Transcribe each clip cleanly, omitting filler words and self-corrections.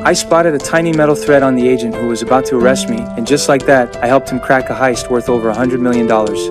I spotted a tiny metal thread on the agent who was about to arrest me, and just like that, I helped him crack a heist worth over $100 million.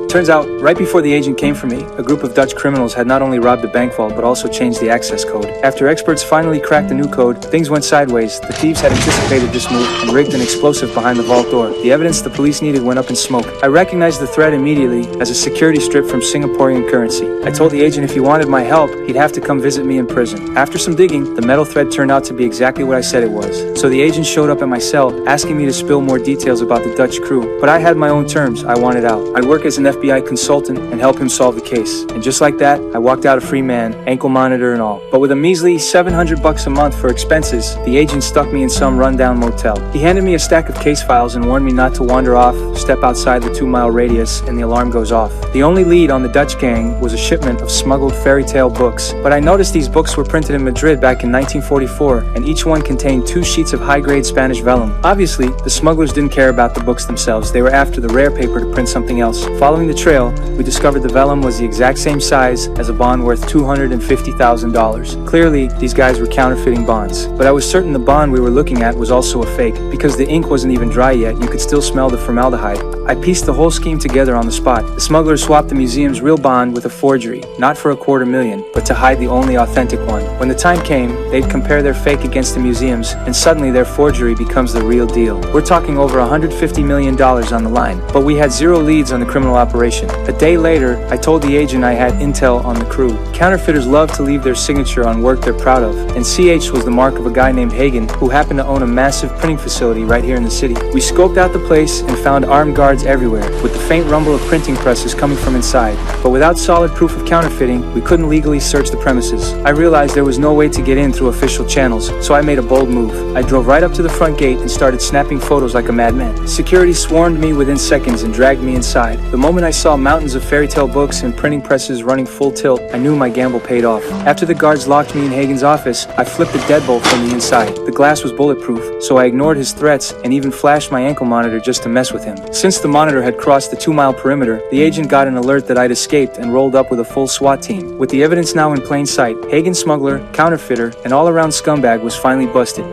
Turns out, right before the agent came for me, a group of Dutch criminals had not only robbed a bank vault but also changed the access code. After experts finally cracked the new code, things went sideways. The thieves had anticipated this move and rigged an explosive behind the vault door. The evidence the police needed went up in smoke. I recognized the thread immediately as a security strip from Singaporean currency. I told the agent if he wanted my help, he'd have to come visit me in prison. After some digging, the metal thread turned out to be exactly what I said it was. So the agent showed up at my cell, asking me to spill more details about the Dutch crew. But I had my own terms. I wanted out. I'd work as an FBI consultant and help him solve the case. And just like that, I walked out a free man, ankle monitor and all. But with a measly $700 a month for expenses, the agent stuck me in some rundown motel. He handed me a stack of case files and warned me not to wander off, step outside the 2-mile radius, and the alarm goes off. The only lead on the Dutch gang was a shipment of smuggled fairy tale books. But I noticed these books were printed in Madrid back in 1944, and each one contained 2 sheets of high-grade Spanish vellum. Obviously, the smugglers didn't care about the books themselves. They were after the rare paper to print something else. Following the trail, we discovered the vellum was the exact same size as a bond worth $250,000. Clearly, these guys were counterfeiting bonds. But I was certain the bond we were looking at was also a fake. Because the ink wasn't even dry yet, you could still smell the formaldehyde. I pieced the whole scheme together on the spot. The smugglers swapped the museum's real bond with a forgery, not for $250,000, but to hide the only authentic one. When the time came, they'd compare their fake against the museum's, and suddenly their forgery becomes the real deal. We're talking over $150 million on the line, but we had 0 leads on the criminal operation. A day later, I told the agent I had intel on the crew. Counterfeiters love to leave their signature on work they're proud of, and CH was the mark of a guy named Hagen, who happened to own a massive printing facility right here in the city. We scoped out the place and found armed guards everywhere, with the faint rumble of printing presses coming from inside. But without solid proof of counterfeiting, we couldn't legally search the premises. I realized there was no way to get in through official channels, so I made a bold move. I drove right up to the front gate and started snapping photos like a madman. Security swarmed me within seconds and dragged me inside. The moment I saw mountains of fairy tale books and printing presses running full tilt, I knew my gamble paid off. After the guards locked me in Hagen's office, I flipped the deadbolt from the inside. The glass was bulletproof, so I ignored his threats and even flashed my ankle monitor just to mess with him. Since the monitor had crossed the 2-mile perimeter, the agent got an alert that I'd escaped and rolled up with a full SWAT team. With the evidence now in plain sight, Hagen smuggler, counterfeiter, and all-around scumbag was finally busted.